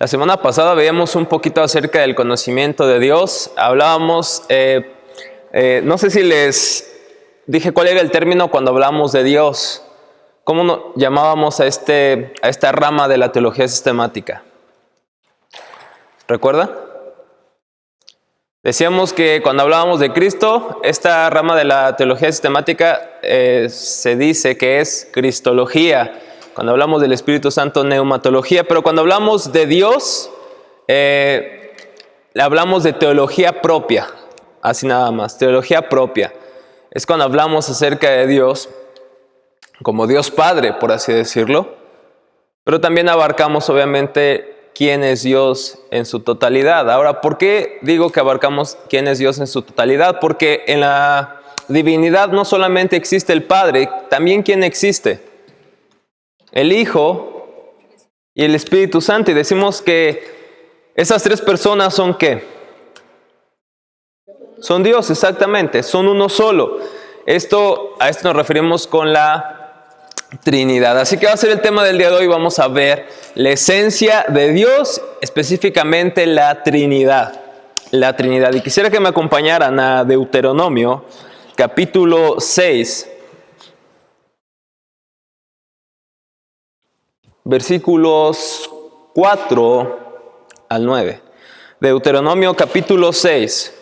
La semana pasada veíamos un poquito acerca del conocimiento de Dios. Hablábamos, no sé si les dije cuál era el término cuando hablamos de Dios. ¿Cómo llamábamos a esta rama de la teología sistemática? ¿Recuerda? Decíamos que cuando hablábamos de Cristo, esta rama de la teología sistemática se dice que es cristología. Cuando hablamos del Espíritu Santo, neumatología. Pero cuando hablamos de Dios, hablamos de teología propia. Así nada más, teología propia. Es cuando hablamos acerca de Dios como Dios Padre, por así decirlo. Pero también abarcamos, obviamente, quién es Dios en su totalidad. Ahora, ¿por qué digo que abarcamos quién es Dios en su totalidad? Porque en la divinidad no solamente existe el Padre, también ¿quién existe? El Hijo y el Espíritu Santo. Y decimos que esas tres personas son ¿qué? Son Dios, exactamente. Son uno solo. A esto nos referimos con la Trinidad. Así que va a ser el tema del día de hoy. Vamos a ver la esencia de Dios, específicamente la Trinidad. La Trinidad. Y quisiera que me acompañaran a Deuteronomio, capítulo 6. Versículos 4 al 9. Deuteronomio capítulo 6,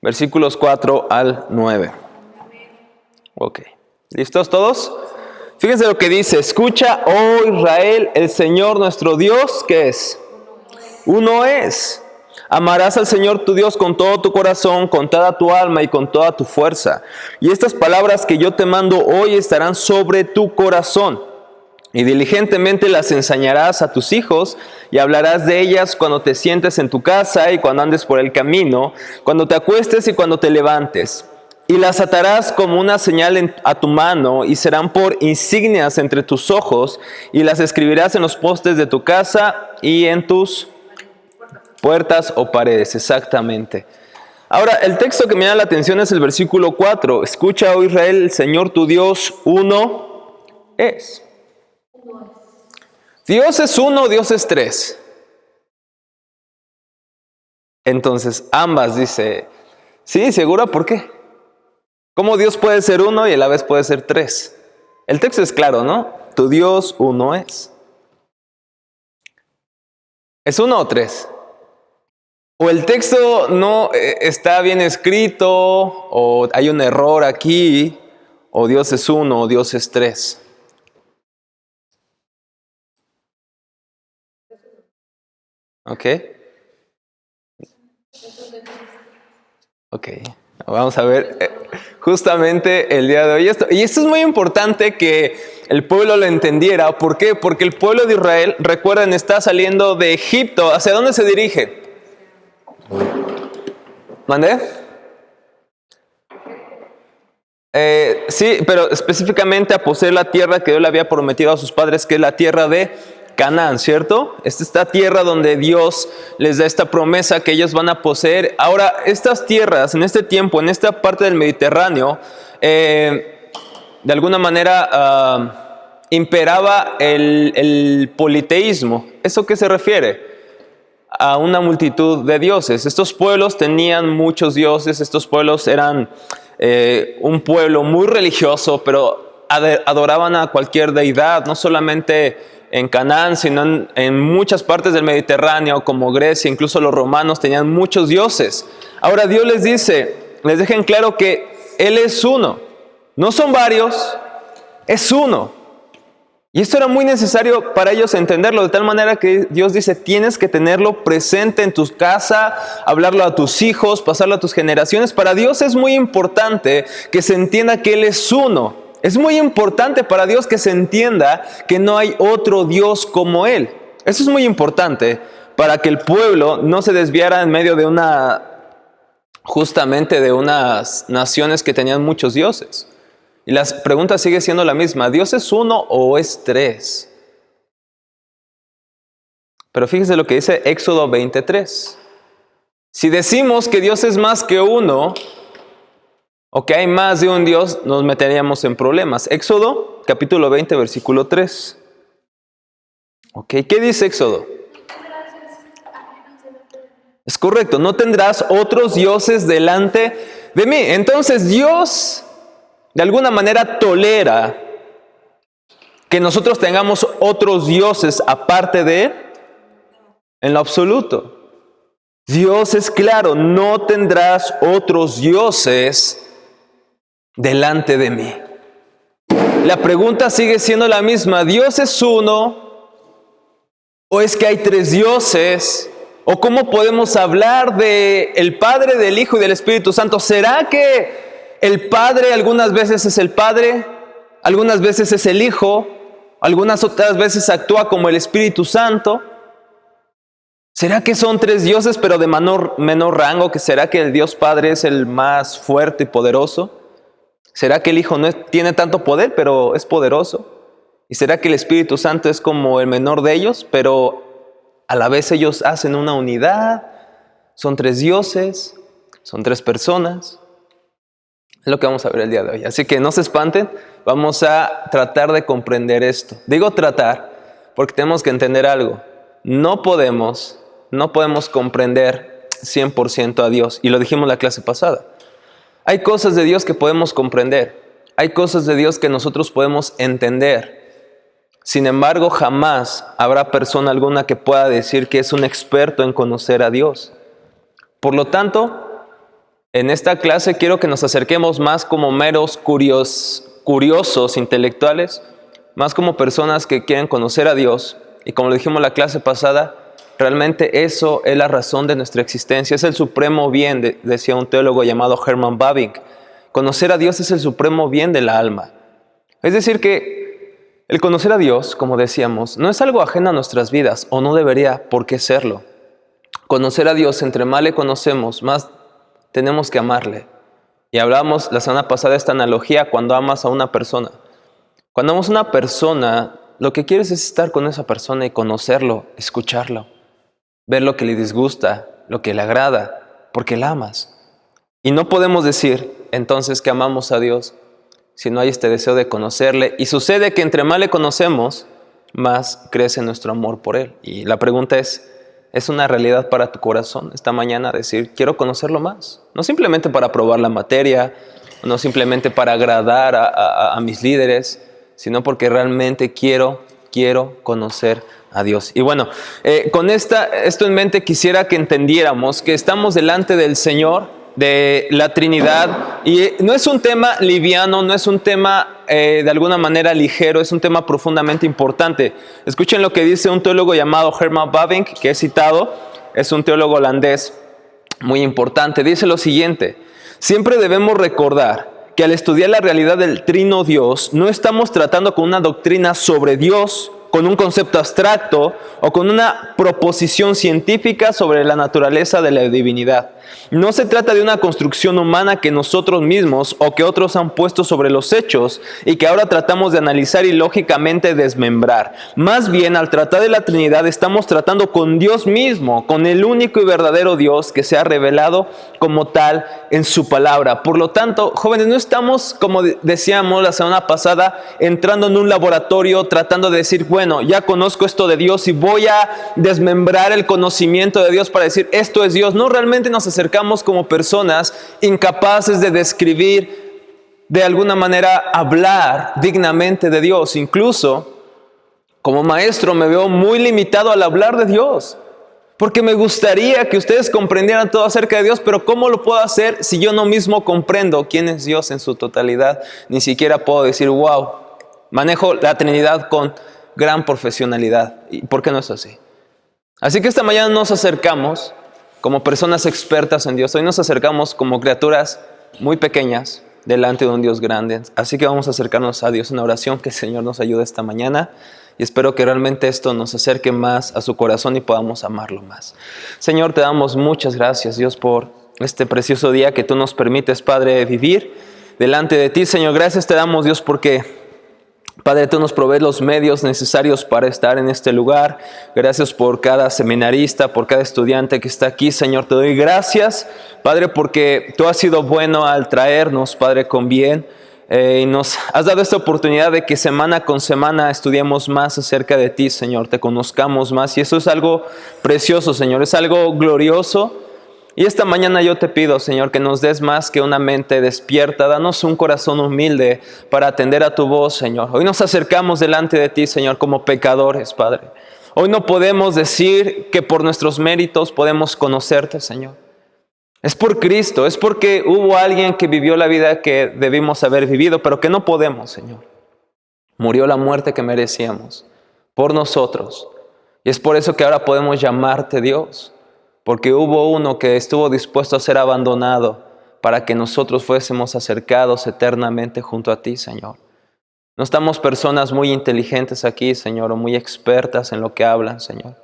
versículos 4 al 9. Ok. ¿Listos todos? Fíjense lo que dice. Escucha, oh Israel, el Señor nuestro Dios, ¿qué es? Uno es. Amarás al Señor tu Dios con todo tu corazón, con toda tu alma y con toda tu fuerza. Y estas palabras que yo te mando hoy estarán sobre tu corazón. Y diligentemente las enseñarás a tus hijos y hablarás de ellas cuando te sientes en tu casa y cuando andes por el camino, cuando te acuestes y cuando te levantes. Y las atarás como una señal a tu mano y serán por insignias entre tus ojos y las escribirás en los postes de tu casa y en tus puertas o paredes. Exactamente. Ahora, el texto que me llama la atención es el versículo 4. Escucha, oh Israel, el Señor tu Dios, uno es. Dios es uno, Dios es tres. Entonces, ambas dice, sí, seguro, ¿por qué? ¿Cómo Dios puede ser uno y a la vez puede ser tres? El texto es claro, ¿no? Tu Dios uno es. ¿Es uno o tres? O el texto no está bien escrito, o hay un error aquí, o Dios es uno, o Dios es tres. ¿Ok? Ok, vamos a ver justamente el día de hoy esto. Y esto es muy importante que el pueblo lo entendiera. ¿Por qué? Porque el pueblo de Israel, recuerden, está saliendo de Egipto. ¿Hacia dónde se dirige? ¿Mandé? Sí, pero específicamente a poseer la tierra que Dios le había prometido a sus padres, que es la tierra de Canaán, ¿cierto? Esta tierra donde Dios les da esta promesa que ellos van a poseer. Ahora, estas tierras, en este tiempo, en esta parte del Mediterráneo, de alguna manera imperaba el politeísmo. ¿Eso qué se refiere? A una multitud de dioses. Estos pueblos tenían muchos dioses. Estos pueblos eran un pueblo muy religioso, pero adoraban a cualquier deidad, no solamente en Canaán, sino en muchas partes del Mediterráneo, como Grecia, incluso los romanos tenían muchos dioses. Ahora Dios les dice, les deja en claro que Él es uno. No son varios, es uno. Y esto era muy necesario para ellos entenderlo, de tal manera que Dios dice, tienes que tenerlo presente en tu casa, hablarlo a tus hijos, pasarlo a tus generaciones. Para Dios es muy importante que se entienda que Él es uno. Es muy importante para Dios que se entienda que no hay otro Dios como Él. Eso es muy importante para que el pueblo no se desviara en medio de justamente de unas naciones que tenían muchos dioses. Y la pregunta sigue siendo la misma. ¿Dios es uno o es tres? Pero fíjese lo que dice Éxodo 23. Si decimos que Dios es más que uno, o que hay más de un Dios, nos meteríamos en problemas. Éxodo, capítulo 20, versículo 3. Ok, ¿qué dice Éxodo? Es correcto, no tendrás otros dioses delante de mí. Entonces Dios de alguna manera tolera que nosotros tengamos otros dioses aparte de Él. En lo absoluto. Dios es claro, no tendrás otros dioses delante de mí. La pregunta sigue siendo la misma. ¿Dios es uno? ¿O es que hay tres dioses? ¿O cómo podemos hablar de el Padre, del Hijo y del Espíritu Santo? ¿Será que el Padre algunas veces es el Padre, algunas veces es el Hijo, algunas otras veces actúa como el Espíritu Santo? ¿Será que son tres dioses pero de menor rango? ¿Será que el Dios Padre es el más fuerte y poderoso? ¿Será que el Hijo no tiene tanto poder pero es poderoso? ¿Y será que el Espíritu Santo es como el menor de ellos pero a la vez ellos hacen una unidad? Son tres dioses, son tres personas. Es lo que vamos a ver el día de hoy. Así que no se espanten, vamos a tratar de comprender esto. Digo tratar porque tenemos que entender algo. No podemos comprender 100% a Dios. Y lo dijimos la clase pasada. Hay cosas de Dios que podemos comprender. Hay cosas de Dios que nosotros podemos entender. Sin embargo, jamás habrá persona alguna que pueda decir que es un experto en conocer a Dios. Por lo tanto, en esta clase quiero que nos acerquemos más como meros curiosos intelectuales, más como personas que quieren conocer a Dios. Y como lo dijimos la clase pasada, realmente eso es la razón de nuestra existencia. Es el supremo bien, decía un teólogo llamado Herman Bavinck. Conocer a Dios es el supremo bien de la alma. Es decir que el conocer a Dios, como decíamos, no es algo ajeno a nuestras vidas, o no debería por qué serlo. Conocer a Dios, entre más le conocemos, más tenemos que amarle. Y hablamos la semana pasada de esta analogía cuando amas a una persona. Cuando amas a una persona, lo que quieres es estar con esa persona y conocerlo, escucharlo, ver lo que le disgusta, lo que le agrada, porque la amas. Y no podemos decir entonces que amamos a Dios si no hay este deseo de conocerle. Y sucede que entre más le conocemos, más crece nuestro amor por Él. Y la pregunta es una realidad para tu corazón esta mañana decir, quiero conocerlo más? No simplemente para probar la materia, no simplemente para agradar a mis líderes, sino porque realmente quiero conocer a Dios. Y bueno, con esto en mente quisiera que entendiéramos que estamos delante del Señor, de la Trinidad, y no es un tema liviano, no es un tema de alguna manera ligero, es un tema profundamente importante. Escuchen lo que dice un teólogo llamado Herman Bavinck, que he citado, es un teólogo holandés muy importante. Dice lo siguiente: siempre debemos recordar que al estudiar la realidad del Trino Dios, no estamos tratando con una doctrina sobre Dios, con un concepto abstracto o con una proposición científica sobre la naturaleza de la divinidad. No se trata de una construcción humana que nosotros mismos o que otros han puesto sobre los hechos y que ahora tratamos de analizar y lógicamente desmembrar. Más bien, al tratar de la Trinidad, estamos tratando con Dios mismo, con el único y verdadero Dios que se ha revelado como tal en su palabra. Por lo tanto, jóvenes, no estamos, como decíamos la semana pasada, entrando en un laboratorio tratando de decir, bueno, ya conozco esto de Dios y voy a desmembrar el conocimiento de Dios para decir, esto es Dios. No, realmente nos acercamos como personas incapaces de describir, de alguna manera hablar dignamente de Dios. Incluso, como maestro, me veo muy limitado al hablar de Dios. Porque me gustaría que ustedes comprendieran todo acerca de Dios, pero ¿cómo lo puedo hacer si yo no mismo comprendo quién es Dios en su totalidad? Ni siquiera puedo decir, wow, manejo la Trinidad con gran profesionalidad. ¿Y por qué no es así? Así que esta mañana nos acercamos como personas expertas en Dios. Hoy nos acercamos como criaturas muy pequeñas delante de un Dios grande. Así que vamos a acercarnos a Dios en oración, que el Señor nos ayude esta mañana. Y espero que realmente esto nos acerque más a su corazón y podamos amarlo más. Señor, te damos muchas gracias, Dios, por este precioso día que tú nos permites, Padre, vivir delante de ti. Señor, gracias te damos, Dios, porque, Padre, tú nos provees los medios necesarios para estar en este lugar. Gracias por cada seminarista, por cada estudiante que está aquí, Señor. Te doy gracias, Padre, porque tú has sido bueno al traernos, Padre, con bien. Y nos has dado esta oportunidad de que semana con semana estudiemos más acerca de ti, Señor, te conozcamos más. Y eso es algo precioso, Señor, es algo glorioso Y esta mañana yo te pido, Señor, que nos des más que una mente despierta. Danos un corazón humilde para atender a tu voz, Señor. Hoy nos acercamos delante de ti, Señor, como pecadores, Padre. Hoy no podemos decir que por nuestros méritos podemos conocerte, Señor. Es por Cristo, es porque hubo alguien que vivió la vida que debimos haber vivido, pero que no podemos, Señor. Murió la muerte que merecíamos por nosotros. Y es por eso que ahora podemos llamarte Dios. Porque hubo uno que estuvo dispuesto a ser abandonado para que nosotros fuésemos acercados eternamente junto a ti, Señor. No estamos personas muy inteligentes aquí, Señor, o muy expertas en lo que hablan, Señor.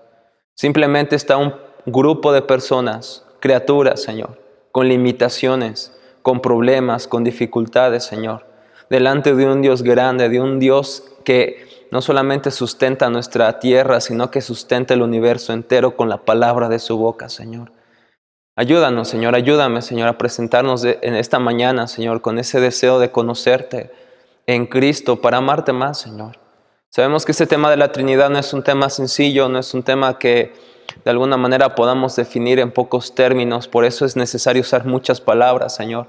Simplemente está un grupo de personas, criaturas, Señor, con limitaciones, con problemas, con dificultades, Señor, delante de un Dios grande, de un Dios que no solamente sustenta nuestra tierra, sino que sustenta el universo entero con la palabra de su boca, Señor. Ayúdanos, Señor, ayúdame, Señor, a presentarnos en esta mañana, Señor, con ese deseo de conocerte en Cristo para amarte más, Señor. Sabemos que este tema de la Trinidad no es un tema sencillo, no es un tema que de alguna manera podamos definir en pocos términos, por eso es necesario usar muchas palabras, Señor.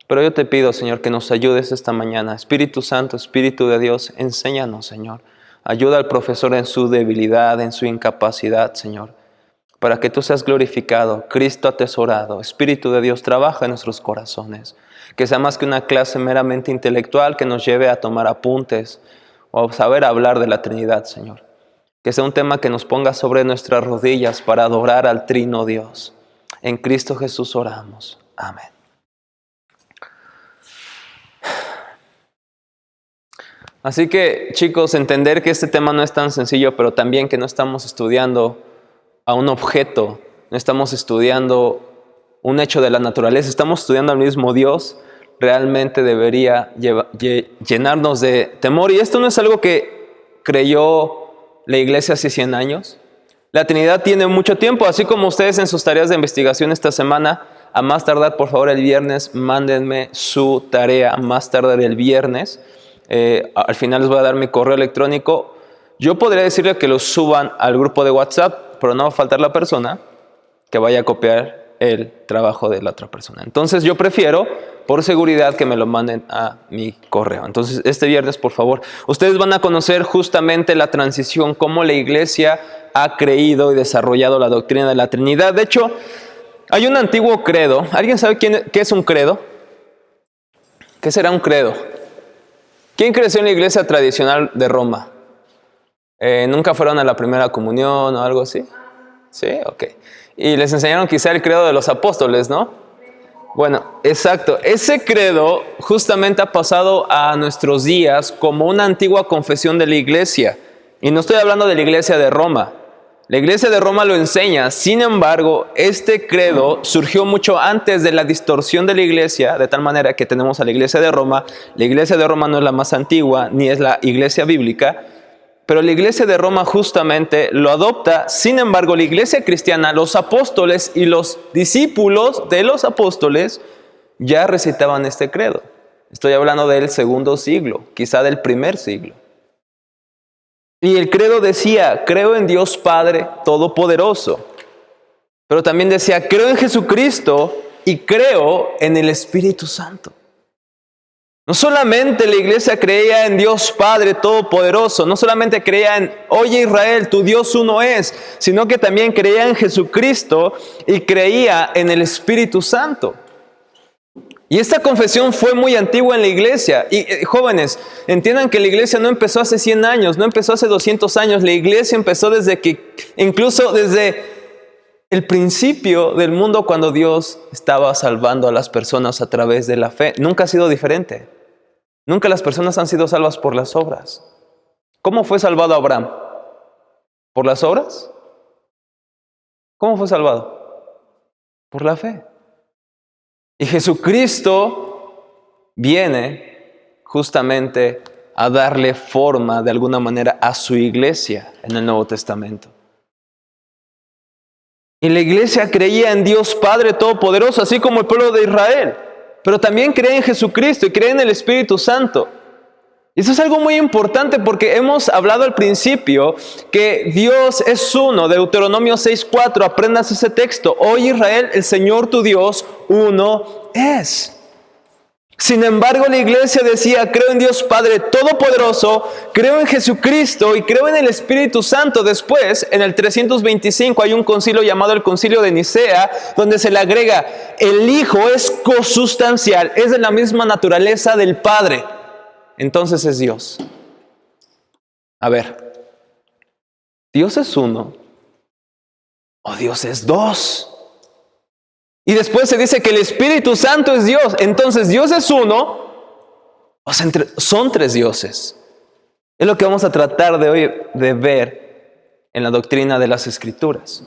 Pero yo te pido, Señor, que nos ayudes esta mañana. Espíritu Santo, Espíritu de Dios, enséñanos, Señor. Ayuda al profesor en su debilidad, en su incapacidad, Señor, para que tú seas glorificado, Cristo atesorado. Espíritu de Dios, trabaja en nuestros corazones. Que sea más que una clase meramente intelectual que nos lleve a tomar apuntes o a saber hablar de la Trinidad, Señor. Que sea un tema que nos ponga sobre nuestras rodillas para adorar al Trino Dios. En Cristo Jesús oramos. Amén. Así que, chicos, entender que este tema no es tan sencillo, pero también que no estamos estudiando a un objeto, no estamos estudiando un hecho de la naturaleza, estamos estudiando al mismo Dios, realmente debería llenarnos de temor. Y esto no es algo que creyó la iglesia hace 100 años. La Trinidad tiene mucho tiempo, así como ustedes en sus tareas de investigación esta semana, a más tardar, por favor, el viernes, mándenme su tarea, a más tardar el viernes. Al final les voy a dar mi correo electrónico. Yo podría decirle que lo suban al grupo de WhatsApp, pero no va a faltar la persona que vaya a copiar el trabajo de la otra persona. Entonces yo prefiero, por seguridad, que me lo manden a mi correo. Entonces este viernes, por favor, ustedes van a conocer justamente la transición, cómo la iglesia ha creído y desarrollado la doctrina de la Trinidad. De hecho, hay un antiguo credo. ¿Alguien sabe qué es un credo? ¿Qué será un credo? ¿Quién creció en la iglesia tradicional de Roma? ¿Nunca fueron a la primera comunión o algo así? Sí, ok. Y les enseñaron quizá el credo de los apóstoles, ¿no? Bueno, exacto. Ese credo justamente ha pasado a nuestros días como una antigua confesión de la iglesia. Y no estoy hablando de la iglesia de Roma. La iglesia de Roma lo enseña. Sin embargo, este credo surgió mucho antes de la distorsión de la iglesia, de tal manera que tenemos a la iglesia de Roma. La iglesia de Roma no es la más antigua, ni es la iglesia bíblica, pero la iglesia de Roma justamente lo adopta. Sin embargo, la iglesia cristiana, los apóstoles y los discípulos de los apóstoles ya recitaban este credo. Estoy hablando del segundo siglo, quizá del primer siglo. Y el credo decía, creo en Dios Padre Todopoderoso. Pero también decía, creo en Jesucristo y creo en el Espíritu Santo. No solamente la iglesia creía en Dios Padre Todopoderoso, no solamente creía en, oye Israel, tu Dios uno es, sino que también creía en Jesucristo y creía en el Espíritu Santo. Y esta confesión fue muy antigua en la iglesia. Y jóvenes, entiendan que la iglesia no empezó hace 100 años, no empezó hace 200 años. La iglesia empezó incluso desde el principio del mundo, cuando Dios estaba salvando a las personas a través de la fe. Nunca ha sido diferente. Nunca las personas han sido salvas por las obras. ¿Cómo fue salvado Abraham? ¿Por las obras? ¿Cómo fue salvado? Por la fe. Y Jesucristo viene justamente a darle forma de alguna manera a su iglesia en el Nuevo Testamento. Y la iglesia creía en Dios Padre Todopoderoso, así como el pueblo de Israel. Pero también creía en Jesucristo y creía en el Espíritu Santo. Y eso es algo muy importante porque hemos hablado al principio que Dios es uno. Deuteronomio 6:4, aprendas ese texto. Oye Israel, el Señor tu Dios, uno es. Sin embargo, la iglesia decía, creo en Dios Padre Todopoderoso, creo en Jesucristo y creo en el Espíritu Santo. Después, en el 325, hay un concilio llamado el Concilio de Nicea, donde se le agrega, el Hijo es cosustancial, es de la misma naturaleza del Padre. Entonces es Dios. A ver, ¿Dios es uno o Dios es dos? Y después se dice que el Espíritu Santo es Dios. Entonces, ¿Dios es uno o son tres dioses? Es lo que vamos a tratar de hoy de ver en la doctrina de las Escrituras.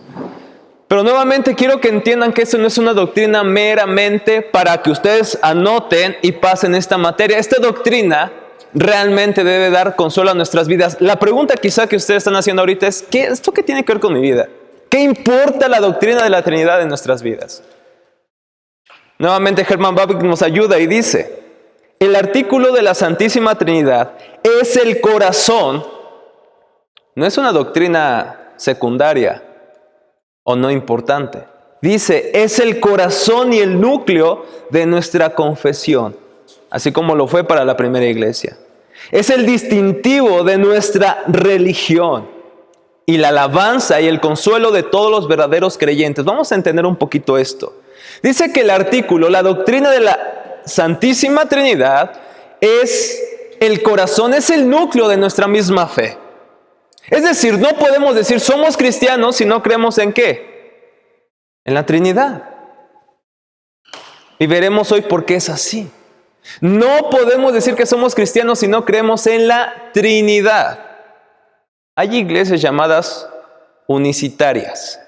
Pero nuevamente quiero que entiendan que esto no es una doctrina meramente para que ustedes anoten y pasen esta materia. Esta doctrina realmente debe dar consuelo a nuestras vidas. La pregunta quizá que ustedes están haciendo ahorita es, ¿esto qué tiene que ver con mi vida? ¿Qué importa la doctrina de la Trinidad en nuestras vidas? Nuevamente Herman Bavinck nos ayuda y dice, el artículo de la Santísima Trinidad es el corazón, no es una doctrina secundaria o no importante. Dice, es el corazón y el núcleo de nuestra confesión, así como lo fue para la primera iglesia. Es el distintivo de nuestra religión y la alabanza y el consuelo de todos los verdaderos creyentes. Vamos a entender un poquito esto. Dice que el artículo, la doctrina de la Santísima Trinidad, es el corazón, es el núcleo de nuestra misma fe. Es decir, no podemos decir somos cristianos si no creemos en ¿qué? En la Trinidad. Y veremos hoy por qué es así. No podemos decir que somos cristianos si no creemos en la Trinidad. Hay iglesias llamadas unicitarias,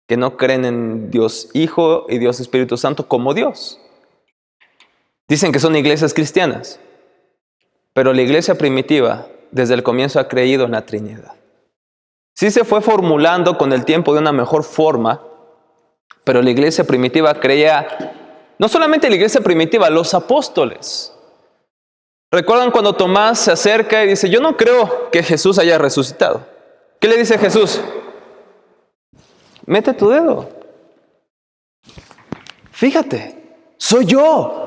que no creen en Dios Hijo y Dios Espíritu Santo como Dios. Dicen que son iglesias cristianas, pero la iglesia primitiva desde el comienzo ha creído en la Trinidad. Sí se fue formulando con el tiempo de una mejor forma, pero la iglesia primitiva creía, no solamente la iglesia primitiva, los apóstoles. ¿Recuerdan cuando Tomás se acerca y dice, yo no creo que Jesús haya resucitado? ¿Qué le dice Jesús? Mete tu dedo. Fíjate, soy yo.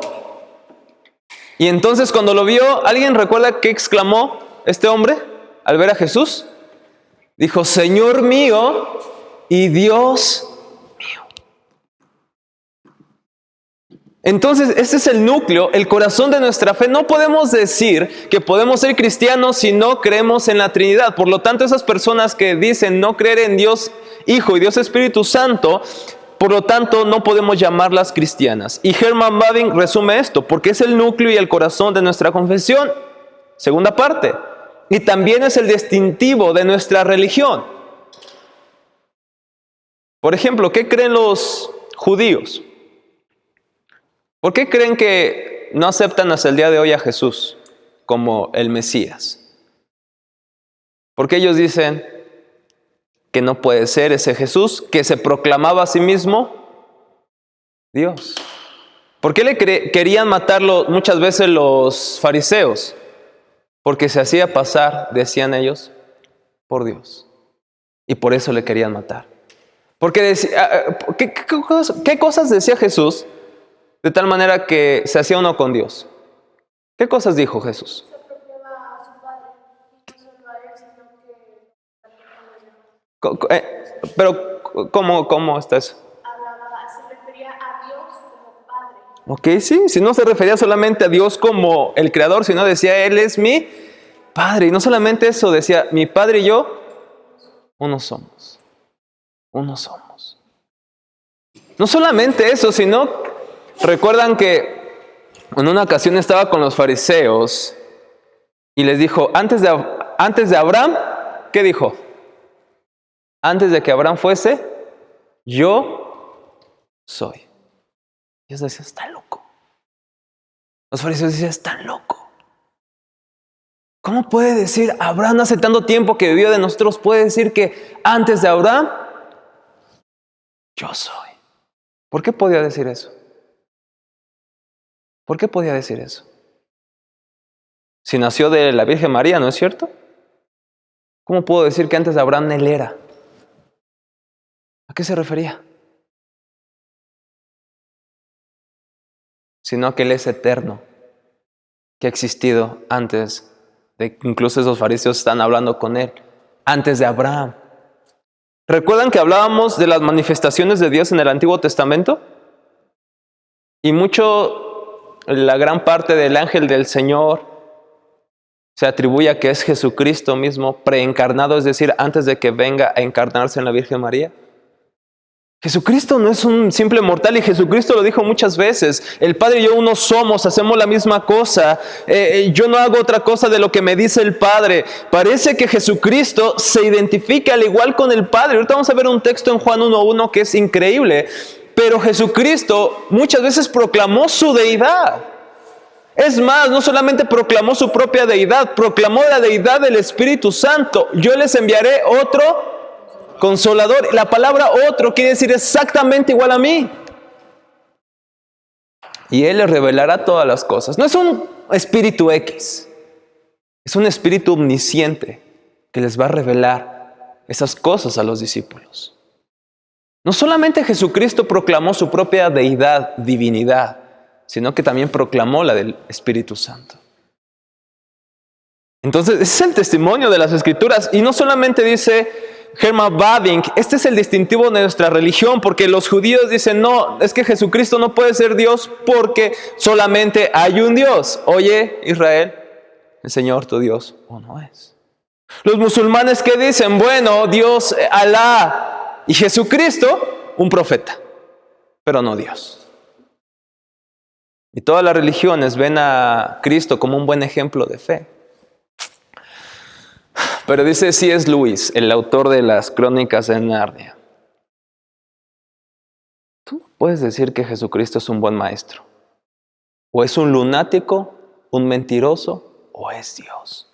Y entonces cuando lo vio, ¿alguien recuerda qué exclamó este hombre al ver a Jesús? Dijo, Señor mío y Dios mío. Entonces, este es el núcleo, el corazón de nuestra fe. No podemos decir que podemos ser cristianos si no creemos en la Trinidad. Por lo tanto, esas personas que dicen no creer en Dios Hijo y Dios Espíritu Santo, por lo tanto, no podemos llamarlas cristianas. Y Herman Bavinck resume esto, porque es el núcleo y el corazón de nuestra confesión. Segunda parte. Y también es el distintivo de nuestra religión. Por ejemplo, ¿qué creen los judíos? ¿Por qué creen que no aceptan hasta el día de hoy a Jesús como el Mesías? Porque ellos dicen que no puede ser ese Jesús que se proclamaba a sí mismo Dios. ¿Por qué le querían matarlo muchas veces los fariseos? Porque se hacía pasar, decían ellos, por Dios. Y por eso le querían matar. Porque decía, ¿qué cosas decía Jesús de tal manera que se hacía uno con Dios? ¿Qué cosas dijo Jesús? Pero, ¿cómo está eso? Se refería a Dios como Padre. Ok, sí, si no se refería solamente a Dios como el Creador, sino decía, Él es mi Padre. Y no solamente eso, decía, mi Padre y yo, uno somos. Uno somos. No solamente eso, sino, recuerdan que en una ocasión estaba con los fariseos y les dijo, antes de Abraham, ¿qué dijo? Antes de que Abraham fuese, yo soy. Y ellos decían, está loco. Los fariseos decían, está loco. ¿Cómo puede decir Abraham hace tanto tiempo que vivió de nosotros? Puede decir que antes de Abraham, yo soy. ¿Por qué podía decir eso? ¿Por qué podía decir eso? Si nació de la Virgen María, ¿no es cierto? ¿Cómo puedo decir que antes de Abraham él era? ¿A qué se refería? Sino que él es eterno, que ha existido antes de que incluso esos fariseos están hablando con él, antes de Abraham. ¿Recuerdan que hablábamos de las manifestaciones de Dios en el Antiguo Testamento? Y la gran parte del ángel del Señor se atribuye a que es Jesucristo mismo, preencarnado, es decir, antes de que venga a encarnarse en la Virgen María. Jesucristo no es un simple mortal, y Jesucristo lo dijo muchas veces: el Padre y yo uno somos, hacemos la misma cosa, yo no hago otra cosa de lo que me dice el Padre. Parece que Jesucristo se identifica al igual con el Padre. Ahorita vamos a ver un texto en Juan 1:1 que es increíble, pero Jesucristo muchas veces proclamó su deidad. Es más, no solamente proclamó su propia deidad, proclamó la deidad del Espíritu Santo. Yo les enviaré otro Consolador. La palabra otro quiere decir exactamente igual a mí. Y Él les revelará todas las cosas. No es un espíritu X, es un espíritu omnisciente que les va a revelar esas cosas a los discípulos. No solamente Jesucristo proclamó su propia deidad, divinidad, sino que también proclamó la del Espíritu Santo. Entonces, ese es el testimonio de las Escrituras. Y no solamente dice Herman Bavinck, este es el distintivo de nuestra religión, porque los judíos dicen: no, es que Jesucristo no puede ser Dios porque solamente hay un Dios. Oye, Israel, el Señor tu Dios uno es. Los musulmanes, ¿qué dicen? Bueno, Dios, Alá y Jesucristo, un profeta, pero no Dios. Y todas las religiones ven a Cristo como un buen ejemplo de fe. Pero dice C.S. Lewis, el autor de las Crónicas de Narnia: tú no puedes decir que Jesucristo es un buen maestro. O es un lunático, un mentiroso, o es Dios.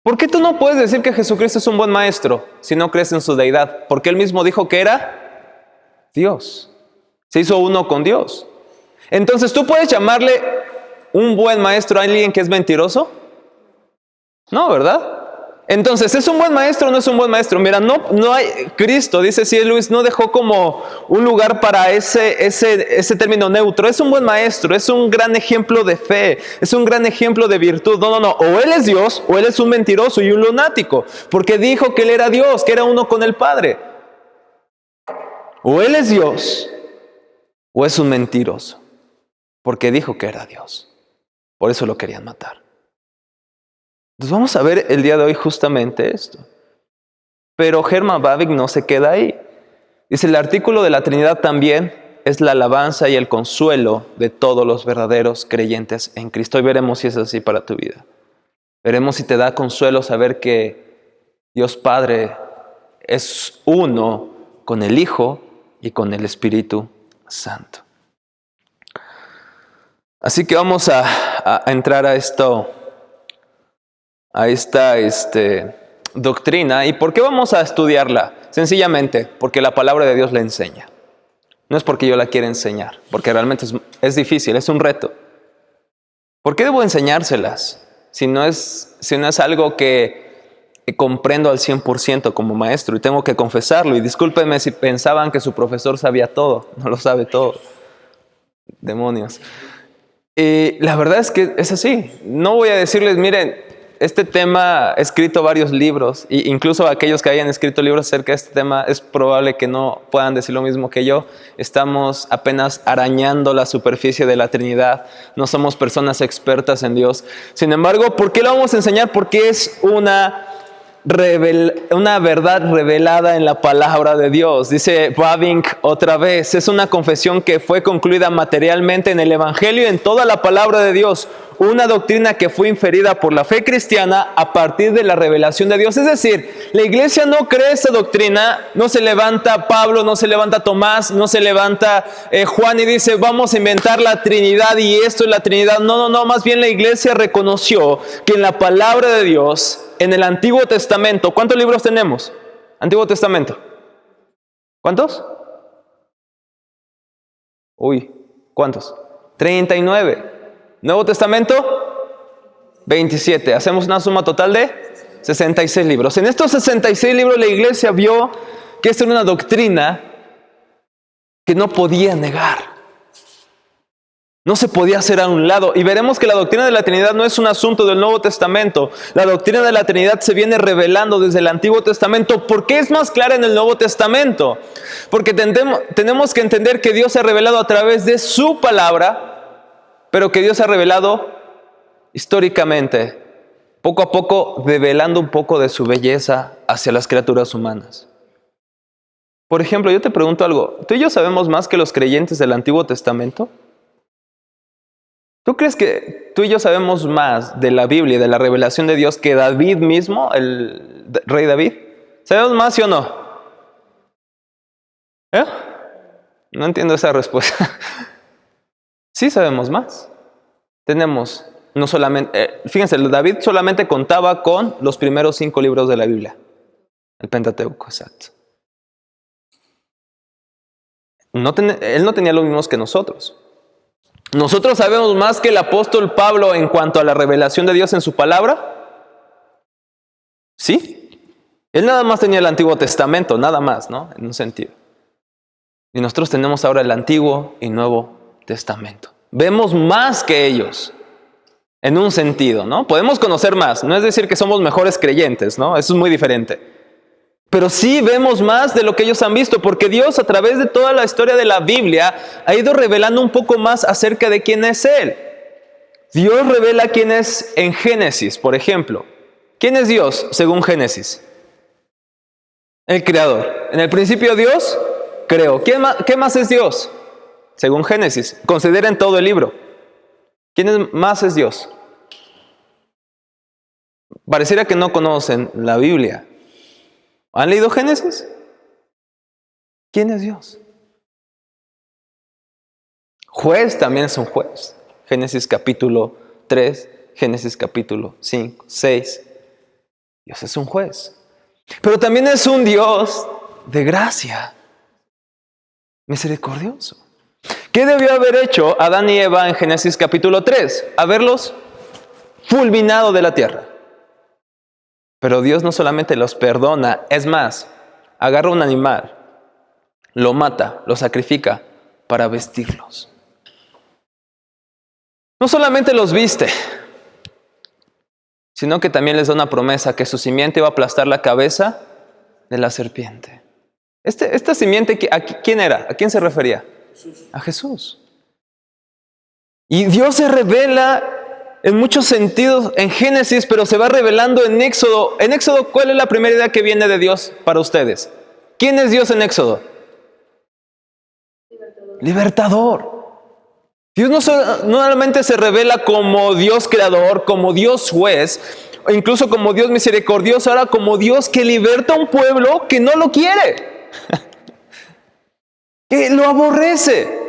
¿Por qué tú no puedes decir que Jesucristo es un buen maestro si no crees en su deidad? Porque Él mismo dijo que era Dios. Se hizo uno con Dios. Entonces, ¿tú puedes llamarle un buen maestro a alguien que es mentiroso? No, ¿verdad? Entonces, ¿es un buen maestro o no es un buen maestro? Mira, no hay, Cristo, dice C.S. Lewis, no dejó como un lugar para ese término neutro. Es un buen maestro, es un gran ejemplo de fe, es un gran ejemplo de virtud. No, o Él es Dios o Él es un mentiroso y un lunático, porque dijo que Él era Dios, que era uno con el Padre. O Él es Dios o es un mentiroso, porque dijo que era Dios. Por eso lo querían matar. Entonces vamos a ver el día de hoy justamente esto. Pero Herman Bavinck no se queda ahí. Dice: el artículo de la Trinidad también es la alabanza y el consuelo de todos los verdaderos creyentes en Cristo. Hoy veremos si es así para tu vida. Veremos si te da consuelo saber que Dios Padre es uno con el Hijo y con el Espíritu Santo. Así que vamos a entrar a esta doctrina. ¿Y por qué vamos a estudiarla? Sencillamente porque la palabra de Dios la enseña. No es porque yo la quiera enseñar, porque realmente es difícil, es un reto. ¿Por qué debo enseñárselas si no es algo que comprendo al 100% como maestro y tengo que confesarlo? Y discúlpenme si pensaban que su profesor sabía todo, no lo sabe todo. Demonios. Y la verdad es que es así. No voy a decirles: miren, este tema he escrito varios libros, e incluso aquellos que hayan escrito libros acerca de este tema es probable que no puedan decir lo mismo que yo. Estamos apenas arañando la superficie de la Trinidad, no somos personas expertas en Dios. Sin embargo, ¿por qué lo vamos a enseñar? Porque es una verdad revelada en la palabra de Dios. Dice Bavinck otra vez: es una confesión que fue concluida materialmente en el Evangelio y en toda la palabra de Dios. Una doctrina que fue inferida por la fe cristiana a partir de la revelación de Dios. Es decir, la iglesia no cree esa doctrina. No se levanta Pablo, no se levanta Tomás, no se levanta Juan y dice: vamos a inventar la Trinidad y esto es la Trinidad. No, más bien la iglesia reconoció que en la palabra de Dios, en el Antiguo Testamento, ¿cuántos libros tenemos? Antiguo Testamento. ¿Cuántos? ¿Cuántos? 39. Nuevo Testamento, 27. Hacemos una suma total de 66 libros. En estos 66 libros la iglesia vio que esta era una doctrina que no podía negar. No se podía hacer a un lado. Y veremos que la doctrina de la Trinidad no es un asunto del Nuevo Testamento. La doctrina de la Trinidad se viene revelando desde el Antiguo Testamento. ¿Por qué es más clara en el Nuevo Testamento? Porque tenemos que entender que Dios se ha revelado a través de su palabra, pero que Dios se ha revelado históricamente, poco a poco, develando un poco de su belleza hacia las criaturas humanas. Por ejemplo, yo te pregunto algo. ¿Tú y yo sabemos más que los creyentes del Antiguo Testamento? ¿Tú crees que tú y yo sabemos más de la Biblia y de la revelación de Dios que David mismo, el rey David? ¿Sabemos más, sí o no? No entiendo esa respuesta. Sí sabemos más. Tenemos, no solamente, fíjense, David solamente contaba con los primeros 5 libros de la Biblia. El Pentateuco, exacto. Él no tenía los mismos que nosotros. ¿Nosotros sabemos más que el apóstol Pablo en cuanto a la revelación de Dios en su palabra? Sí. Él nada más tenía el Antiguo Testamento, nada más, ¿no? En un sentido. Y nosotros tenemos ahora el Antiguo y Nuevo Testamento. Vemos más que ellos, en un sentido, ¿no? Podemos conocer más, no es decir que somos mejores creyentes, ¿no? Eso es muy diferente. Pero sí vemos más de lo que ellos han visto, porque Dios a través de toda la historia de la Biblia ha ido revelando un poco más acerca de quién es Él. Dios revela quién es en Génesis, por ejemplo. ¿Quién es Dios según Génesis? El Creador. En el principio Dios creó. ¿Qué más es Dios? Según Génesis. Consideren todo el libro. ¿Quién más es Dios? Pareciera que no conocen la Biblia. ¿Han leído Génesis? ¿Quién es Dios? Juez también es un juez. Génesis capítulo 3, Génesis capítulo 5, 6. Dios es un juez. Pero también es un Dios de gracia. Misericordioso. ¿Qué debió haber hecho Adán y Eva en Génesis capítulo 3? Haberlos fulminado de la tierra. Pero Dios no solamente los perdona, es más, agarra un animal, lo mata, lo sacrifica para vestirlos. No solamente los viste, sino que también les da una promesa que su simiente va a aplastar la cabeza de la serpiente. Esta simiente, ¿quién era? ¿A quién se refería? A Jesús. Y Dios se revela en muchos sentidos en Génesis, pero se va revelando en Éxodo. En Éxodo, ¿cuál es la primera idea que viene de Dios para ustedes? ¿Quién es Dios en Éxodo? Libertador. Dios no solamente se revela como Dios creador, como Dios juez, o incluso como Dios misericordioso, ahora como Dios que liberta a un pueblo que no lo quiere, que lo aborrece.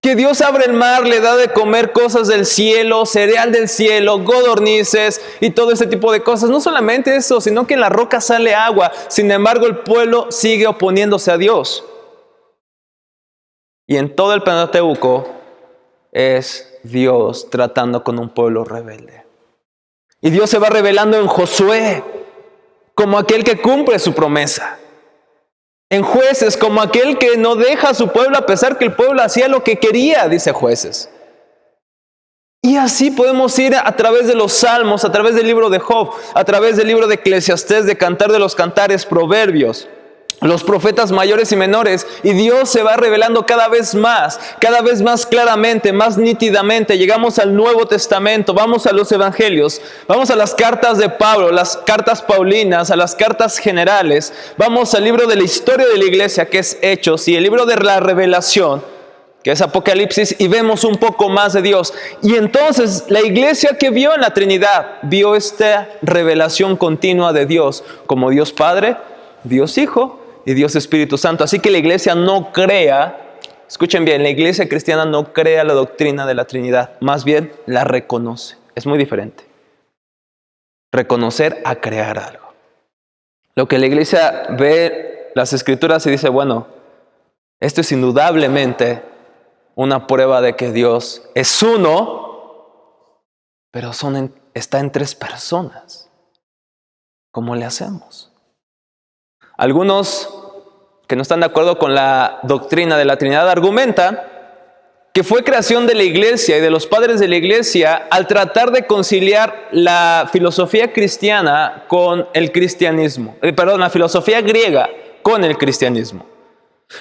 Que Dios abre el mar, le da de comer cosas del cielo, cereal del cielo, codornices y todo ese tipo de cosas. No solamente eso, sino que en la roca sale agua. Sin embargo, el pueblo sigue oponiéndose a Dios. Y en todo el Pentateuco es Dios tratando con un pueblo rebelde. Y Dios se va revelando en Josué como aquel que cumple su promesa. En Jueces, como aquel que no deja a su pueblo a pesar que el pueblo hacía lo que quería, dice Jueces. Y así podemos ir a través de los Salmos, a través del libro de Job, a través del libro de Eclesiastés, de Cantar de los Cantares, Proverbios, los profetas mayores y menores, y Dios se va revelando cada vez más claramente, más nítidamente. Llegamos al Nuevo Testamento, vamos a los Evangelios, vamos a las cartas de Pablo, las cartas paulinas, a las cartas generales, vamos al libro de la historia de la iglesia, que es Hechos, y el libro de la Revelación, que es Apocalipsis, y vemos un poco más de Dios. Y entonces la iglesia que vio en la Trinidad, vio esta revelación continua de Dios, como Dios Padre, Dios Hijo y Dios Espíritu Santo. Así que la iglesia no crea, escuchen bien, la iglesia cristiana no crea la doctrina de la Trinidad, más bien la reconoce. Es muy diferente. Reconocer a crear algo. Lo que la iglesia ve las Escrituras y dice, bueno, esto es indudablemente una prueba de que Dios es uno, pero son está en 3 personas. ¿Cómo le hacemos? Algunos que no están de acuerdo con la doctrina de la Trinidad argumentan que fue creación de la iglesia y de los padres de la iglesia al tratar de conciliar la filosofía cristiana con el cristianismo. La filosofía griega con el cristianismo.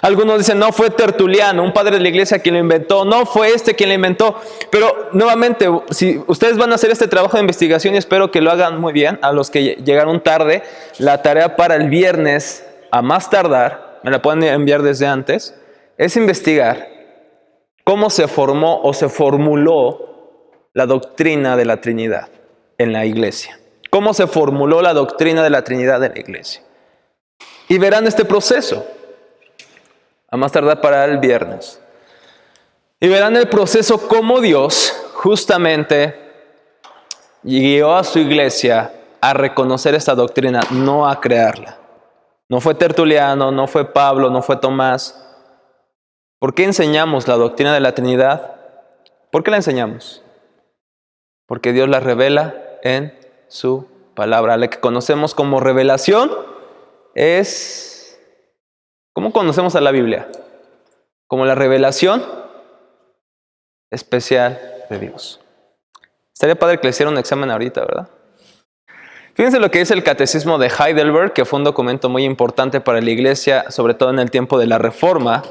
Algunos dicen, no, fue Tertuliano, un padre de la iglesia quien lo inventó, no fue quien lo inventó. Pero nuevamente, si ustedes van a hacer este trabajo de investigación, y espero que lo hagan muy bien, a los que llegaron tarde, la tarea para el viernes, a más tardar, me la pueden enviar desde antes, es investigar cómo se formó o se formuló la doctrina de la Trinidad en la iglesia. Cómo se formuló la doctrina de la Trinidad en la iglesia. Y verán este proceso, a más tardar para el viernes. Y verán el proceso cómo Dios justamente guió a su iglesia a reconocer esta doctrina, no a crearla. No fue Tertuliano, no fue Pablo, no fue Tomás. ¿Por qué enseñamos la doctrina de la Trinidad? ¿Por qué la enseñamos? Porque Dios la revela en su palabra. La que conocemos como revelación es... ¿Cómo conocemos a la Biblia? Como la revelación especial de Dios. Estaría padre que le hiciera un examen ahorita, ¿verdad? Fíjense lo que dice el Catecismo de Heidelberg, que fue un documento muy importante para la Iglesia, sobre todo en el tiempo de la Reforma.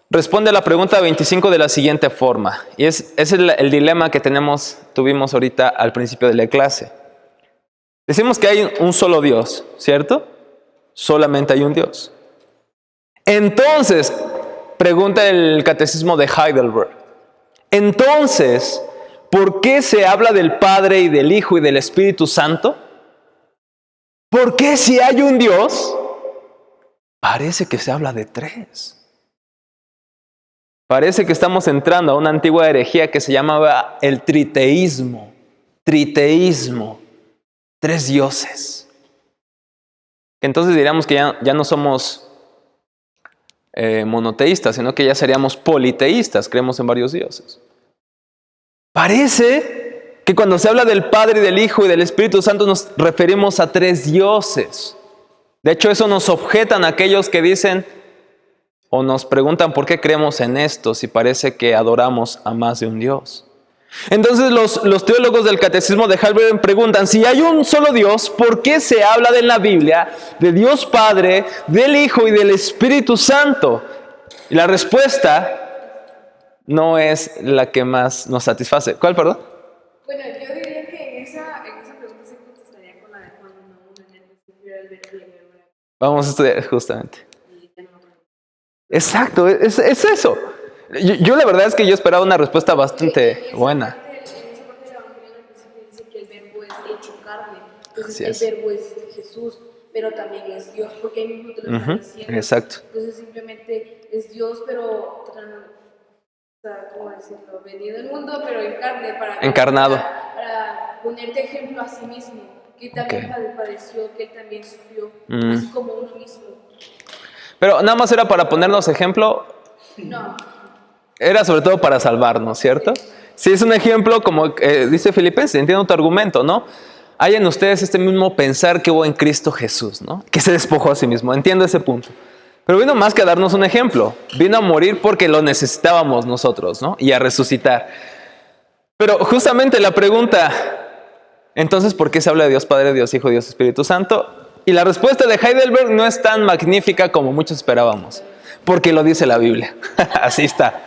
Responde a la pregunta 25 de la siguiente forma, y es el dilema que tuvimos ahorita al principio de la clase. Decimos que hay un solo Dios, ¿cierto? Solamente hay un Dios. Entonces, pregunta el Catecismo de Heidelberg, entonces, ¿por qué se habla del Padre y del Hijo y del Espíritu Santo? ¿Por qué si hay un Dios, parece que se habla de 3? Parece que estamos entrando a una antigua herejía que se llamaba el triteísmo. Triteísmo. 3 dioses. Entonces diríamos que ya no somos monoteístas, sino que ya seríamos politeístas, creemos en varios dioses. Parece que cuando se habla del Padre y del Hijo y del Espíritu Santo nos referimos a 3 dioses. De hecho, eso nos objetan aquellos que dicen o nos preguntan por qué creemos en esto si parece que adoramos a más de un Dios. Entonces los teólogos del Catecismo de Heidelberg preguntan, si hay un solo Dios, ¿por qué se habla en la Biblia de Dios Padre, del Hijo y del Espíritu Santo? Y la respuesta no es la que más nos satisface. ¿Cuál, perdón? Bueno, yo diría que en esa pregunta se contestaría con la de Juan 1:1, en el principio era el verbo y el verbo era. Vamos a estudiar justamente. Exacto, es eso. Yo la verdad es que yo esperaba una respuesta bastante buena. En esa parte del Evangelio al principio dice que el verbo es hecho carne. Entonces Así el verbo es Jesús, pero también es Dios, porque ahí mismo te lo está diciendo. Exacto. Entonces simplemente es Dios, pero ¿cómo decirlo? Venido al mundo, pero en carne, encarnado. Para ponerte ejemplo a sí mismo, que también padeció, que él también sufrió, así como uno mismo. Pero nada más era para ponernos ejemplo. No. Era sobre todo para salvarnos, ¿cierto? Sí, es un ejemplo como dice Filipenses, entiendo tu argumento, ¿no? Hay en ustedes este mismo pensar que hubo en Cristo Jesús, ¿no? Que se despojó a sí mismo, entiendo ese punto. Pero vino más que a darnos un ejemplo. Vino a morir porque lo necesitábamos nosotros, ¿no? Y a resucitar. Pero justamente la pregunta, entonces, ¿por qué se habla de Dios Padre, Dios Hijo, Dios Espíritu Santo? Y la respuesta de Heidelberg no es tan magnífica como muchos esperábamos. Porque lo dice la Biblia. Así está.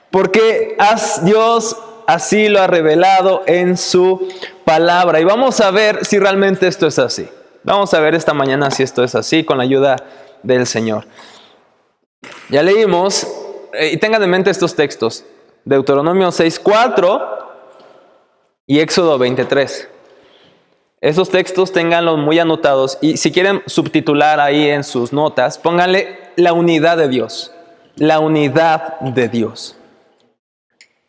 Porque Dios así lo ha revelado en su palabra. Y vamos a ver si realmente esto es así. Vamos a ver esta mañana si esto es así con la ayuda del Señor. Ya leímos, y tengan en mente estos textos. Deuteronomio 6:4 y Éxodo 23. Esos textos ténganlos muy anotados. Y si quieren subtitular ahí en sus notas, pónganle la unidad de Dios. La unidad de Dios.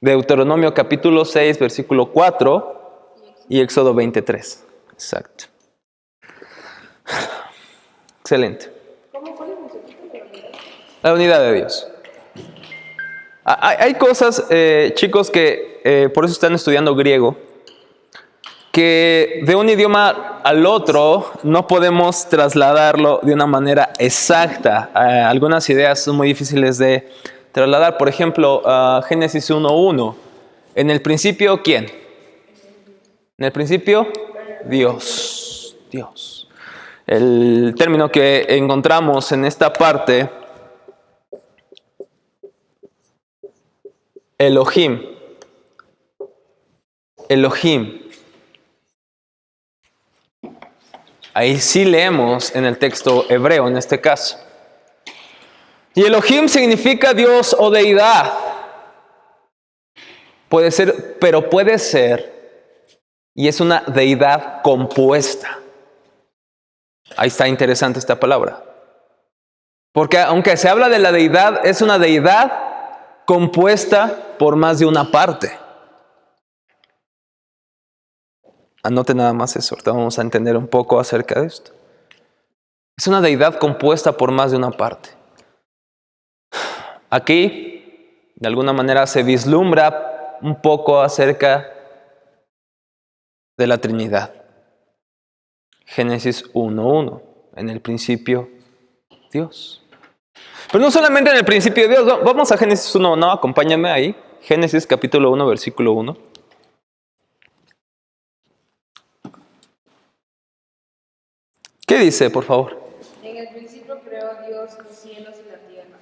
Deuteronomio capítulo 6, versículo 4 y Éxodo 23. Exacto. Excelente. La unidad de Dios. Hay cosas, chicos, que por eso están estudiando griego, que de un idioma al otro no podemos trasladarlo de una manera exacta. Algunas ideas son muy difíciles de trasladar. Por ejemplo, Génesis 1:1. En el principio, ¿quién? En el principio, Dios. Dios. El término que encontramos en esta parte, Elohim. Elohim. Ahí sí leemos en el texto hebreo, en este caso. Y Elohim significa Dios o deidad. Puede ser, pero puede ser, y es una deidad compuesta. Ahí está interesante esta palabra. Porque aunque se habla de la deidad, es una deidad compuesta por más de una parte. Anote nada más eso, ahorita vamos a entender un poco acerca de esto. Es una deidad compuesta por más de una parte. Aquí, de alguna manera, se vislumbra un poco acerca de la Trinidad. Génesis 1:1. En el principio, Dios. Pero no solamente en el principio Dios. Vamos a Génesis 1:1, acompáñame ahí. Génesis capítulo 1, versículo 1. ¿Qué dice, por favor? En el principio creó Dios los cielos y la tierra.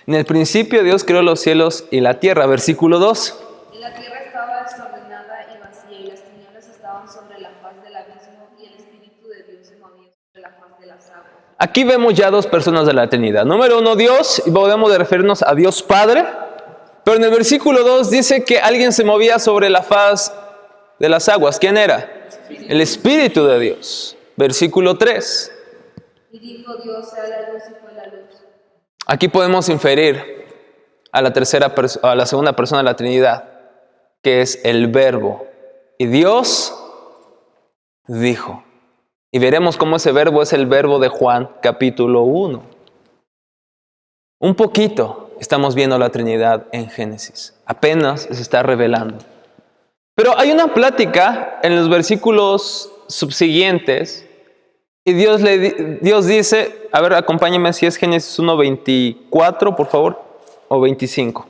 En el principio Dios creó los cielos y la tierra. Versículo 2. Y la tierra estaba desordenada y vacía, y las tinieblas estaban sobre la faz del abismo, y el Espíritu de Dios se movía sobre la faz de las aguas. Aquí vemos ya dos personas de la Trinidad. Número 1, Dios, y podemos referirnos a Dios Padre. Pero en el versículo 2 dice que alguien se movía sobre la faz de las aguas. ¿Quién era? El Espíritu de Dios. Versículo 3. Y dijo Dios, sea la luz, y fue la luz. Aquí podemos inferir a la segunda persona de la Trinidad, que es el Verbo. Y Dios dijo. Y veremos cómo ese verbo es el verbo de Juan, capítulo 1. Un poquito estamos viendo la Trinidad en Génesis. Apenas se está revelando. Pero hay una plática en los versículos subsiguientes. Y Dios dice, a ver, acompáñame si es Génesis 1:24, por favor, o 25.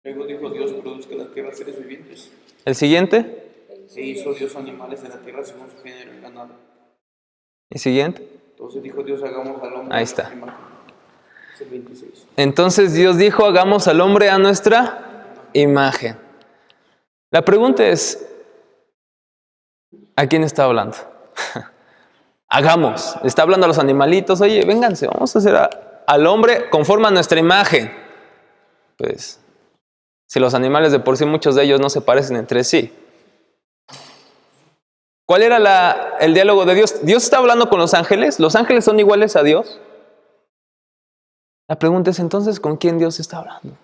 Luego dijo Dios, produzca la tierra seres vivientes. ¿El siguiente? E hizo Dios animales de la tierra según su género y ganado. ¿El siguiente? Entonces dijo Dios, hagamos al hombre Ahí a está. nuestra imagen. Es el 26. Entonces Dios dijo, hagamos al hombre a nuestra imagen. La pregunta es, ¿a quién está hablando? Hagamos. Está hablando a los animalitos. Oye, vénganse, vamos a hacer al hombre conforme a nuestra imagen. Pues, si los animales de por sí, muchos de ellos no se parecen entre sí. ¿Cuál era el diálogo de Dios? ¿Dios está hablando con los ángeles? ¿Los ángeles son iguales a Dios? La pregunta es entonces, ¿con quién Dios está hablando?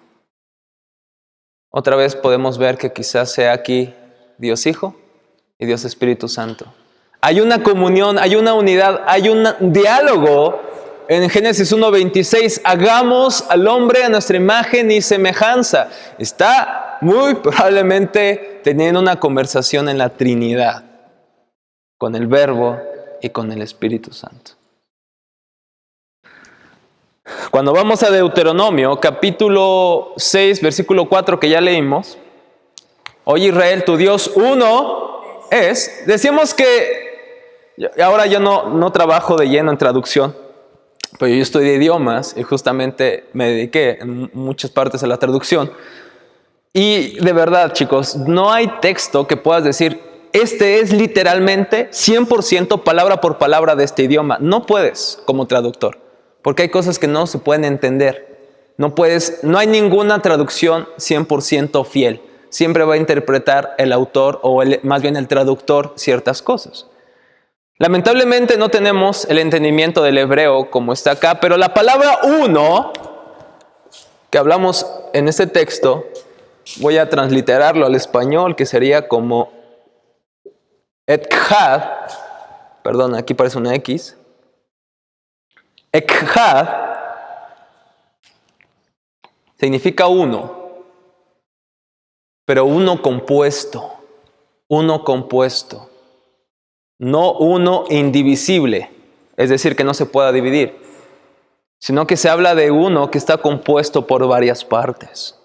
Otra vez podemos ver que quizás sea aquí Dios Hijo y Dios Espíritu Santo. Hay una comunión, hay una unidad, hay un diálogo en Génesis 1:26. Hagamos al hombre a nuestra imagen y semejanza. Está muy probablemente teniendo una conversación en la Trinidad, con el Verbo y con el Espíritu Santo. Cuando vamos a Deuteronomio, capítulo 6, versículo 4, que ya leímos. Oye Israel, tu Dios uno es. Decíamos que ahora yo no trabajo de lleno en traducción, pero yo estudié idiomas y justamente me dediqué en muchas partes a la traducción. Y de verdad, chicos, no hay texto que puedas decir, este es literalmente 100% palabra por palabra de este idioma. No puedes como traductor, porque hay cosas que no se pueden entender. No hay ninguna traducción 100% fiel. Siempre va a interpretar el autor o más bien el traductor ciertas cosas. Lamentablemente no tenemos el entendimiento del hebreo como está acá, pero la palabra uno que hablamos en este texto, voy a transliterarlo al español, que sería como Echad, perdón, aquí parece una X. Echad significa uno, pero uno compuesto. uno compuesto, no uno indivisible, es decir, que no se pueda dividir, sino que se habla de uno que está compuesto por varias partes.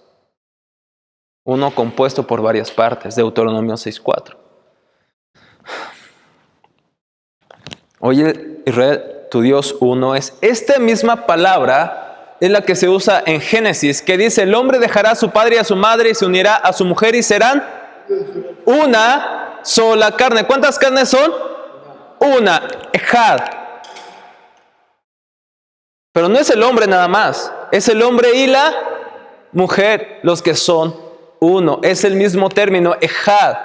Uno compuesto por varias partes, Deuteronomio 6:4. Oye, Israel, tu Dios uno es. Esta misma palabra es la que se usa en Génesis, que dice, el hombre dejará a su padre y a su madre y se unirá a su mujer y serán una sola carne. ¿Cuántas carnes son? Una, ejad. Pero no es el hombre nada más, es el hombre y la mujer los que son uno. Es el mismo término, ejad.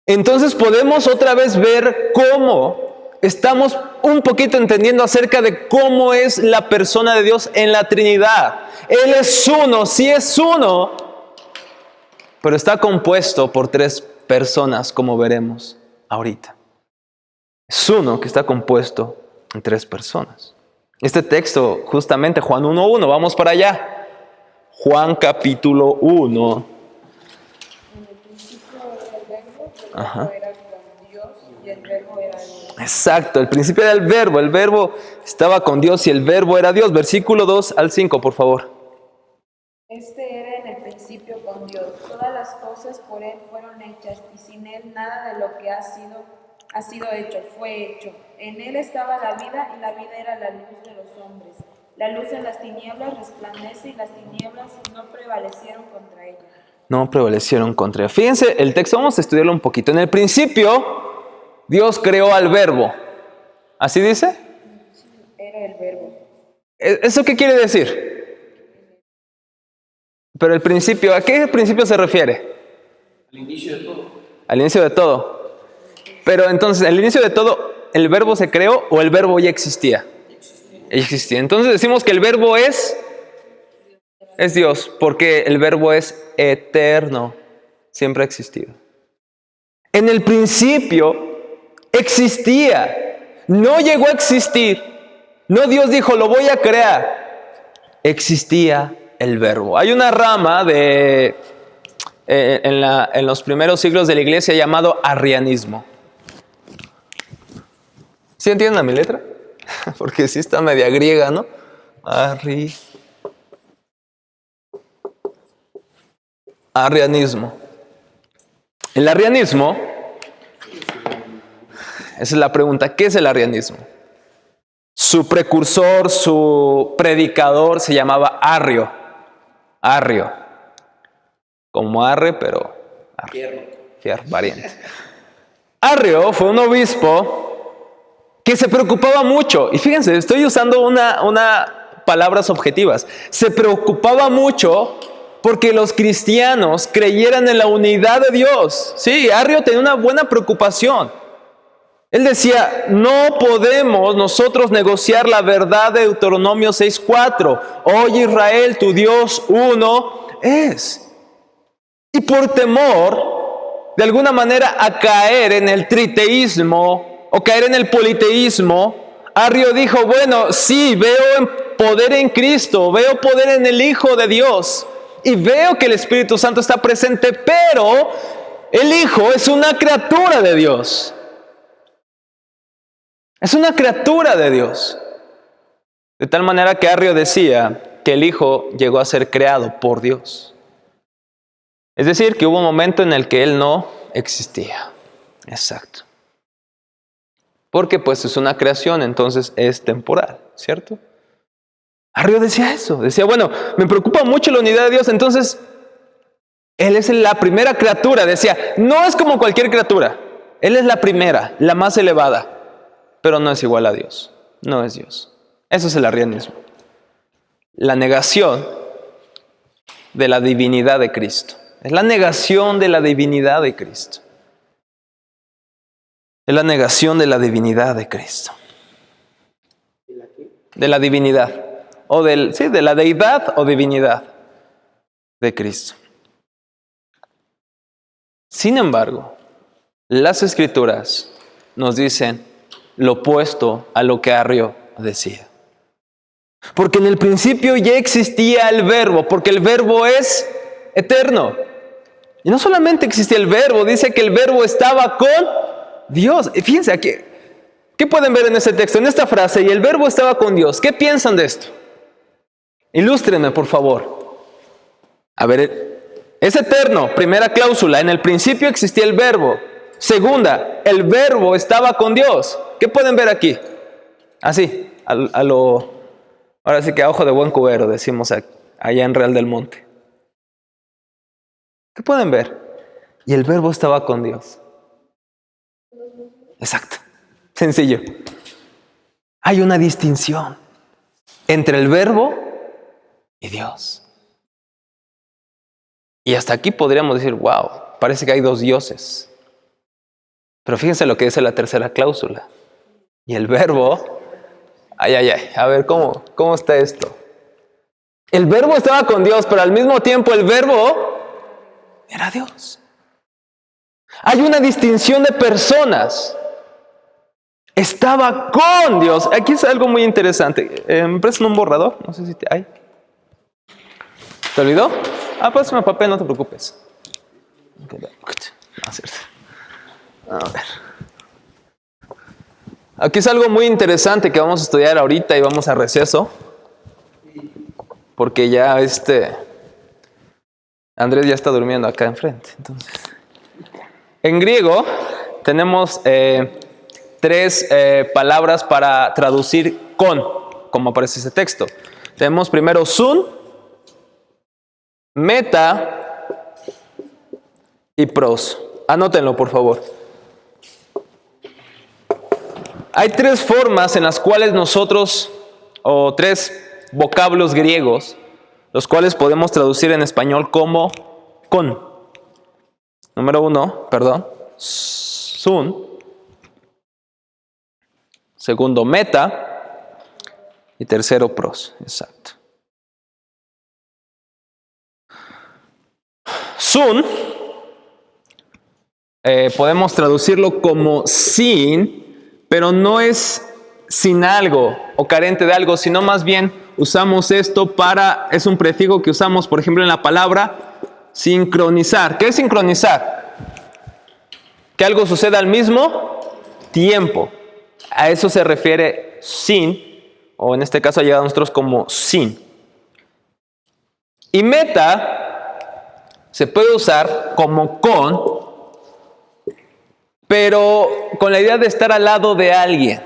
Entonces podemos otra vez ver cómo estamos un poquito entendiendo acerca de cómo es la persona de Dios en la Trinidad. Él es uno, sí es uno, pero está compuesto por tres personas, como veremos ahorita. Es uno que está compuesto en tres personas. Este texto, justamente Juan 1:1, vamos para allá. Juan capítulo 1. En el principio era el verbo, el verbo era con Dios y el verbo era Dios. Exacto, el principio era el verbo estaba con Dios y el verbo era Dios. Versículo 2 al 5, por favor. Este era en el principio con Dios. Todas las cosas por Él fueron hechas, y sin Él nada de lo que ha sido hecho fue hecho. En Él estaba la vida, y la vida era la luz de los hombres. La luz en las tinieblas resplandece, y las tinieblas no prevalecieron contra ella. No prevalecieron contra ella. Fíjense, el texto vamos a estudiarlo un poquito. En el principio, Dios creó al verbo. ¿Así dice? Era el verbo. ¿Eso qué quiere decir? Pero el principio, ¿a qué principio se refiere? Al inicio de todo. Al inicio de todo. Pero entonces, ¿al inicio de todo el verbo se creó o el verbo ya existía? Existía. Entonces decimos que el verbo es Dios, porque el verbo es eterno, siempre ha existido. En el principio existía, no llegó a existir, no Dios dijo, lo voy a crear, existía el verbo. Hay una rama en los primeros siglos de la iglesia llamado arrianismo. ¿Sí entienden mi letra? Porque sí está media griega, ¿no? Arrianismo. El arrianismo, esa es la pregunta, ¿qué es el arrianismo? Su precursor, su predicador se llamaba Arrio. Arrio. Como Arre, pero Fierro, variante. Arrio fue un obispo que se preocupaba mucho, y fíjense, estoy usando una palabras objetivas, se preocupaba mucho porque los cristianos creyeran en la unidad de Dios. Sí, Arrio tenía una buena preocupación. Él decía, no podemos nosotros negociar la verdad de Deuteronomio 6:4. Oye Israel, tu Dios uno es. Y por temor, de alguna manera, a caer en el triteísmo o caer en el politeísmo, Arrio dijo, bueno, sí, veo poder en Cristo, veo poder en el Hijo de Dios y veo que el Espíritu Santo está presente, pero el Hijo es una criatura de Dios. Es una criatura de Dios. De tal manera que Arrio decía que el Hijo llegó a ser creado por Dios. Es decir, que hubo un momento en el que Él no existía. Exacto. Porque pues es una creación, entonces es temporal, ¿cierto? Arrio decía eso. Decía, bueno, me preocupa mucho la unidad de Dios, entonces Él es la primera criatura. Decía, no es como cualquier criatura. Él es la primera, la más elevada. Pero no es igual a Dios. No es Dios. Eso es el arrianismo. La negación de la divinidad de Cristo. Es la negación de la divinidad de Cristo. Es la negación de la divinidad de Cristo. De la divinidad. O de la deidad o divinidad de Cristo. Sin embargo, las Escrituras nos dicen lo opuesto a lo que Arrio decía. Porque en el principio ya existía el verbo, porque el verbo es eterno. Y no solamente existía el verbo, dice que el verbo estaba con Dios. Y fíjense aquí, ¿qué pueden ver en ese texto, en esta frase? Y el verbo estaba con Dios. ¿Qué piensan de esto? Ilústrenme, por favor. A ver, es eterno, primera cláusula. En el principio existía el verbo. Segunda, el verbo estaba con Dios. ¿Qué pueden ver aquí? Así, ahora sí que a ojo de buen cubero, decimos allá en Real del Monte. ¿Qué pueden ver? Y el verbo estaba con Dios. Exacto. Sencillo. Hay una distinción entre el verbo y Dios. Y hasta aquí podríamos decir, wow, parece que hay dos dioses. Pero fíjense lo que dice la tercera cláusula. Y el verbo, a ver, ¿cómo está esto? El verbo estaba con Dios, pero al mismo tiempo el verbo era Dios. Hay una distinción de personas. Estaba con Dios. Aquí es algo muy interesante. ¿Me prestan un borrador? No sé si hay. ¿Te olvidó? Pásame papel, no te preocupes. A ver. Aquí es algo muy interesante que vamos a estudiar ahorita y vamos a receso. Porque ya Andrés ya está durmiendo acá enfrente. Entonces, en griego tenemos 3 palabras para traducir con, como aparece ese texto. Tenemos primero sun, meta y pros. Anótenlo, por favor. Hay 3 formas en las cuales nosotros, o 3 vocablos griegos, los cuales podemos traducir en español como con. Número 1, sun. Segundo, meta. Y tercero, pros. Exacto. Sun, podemos traducirlo como sin, pero no es sin algo o carente de algo, sino más bien usamos esto es un prefijo que usamos, por ejemplo, en la palabra sincronizar. ¿Qué es sincronizar? Que algo suceda al mismo tiempo. A eso se refiere sin, o en este caso ha llegado a nosotros como sin. Y meta se puede usar como con, pero con la idea de estar al lado de alguien.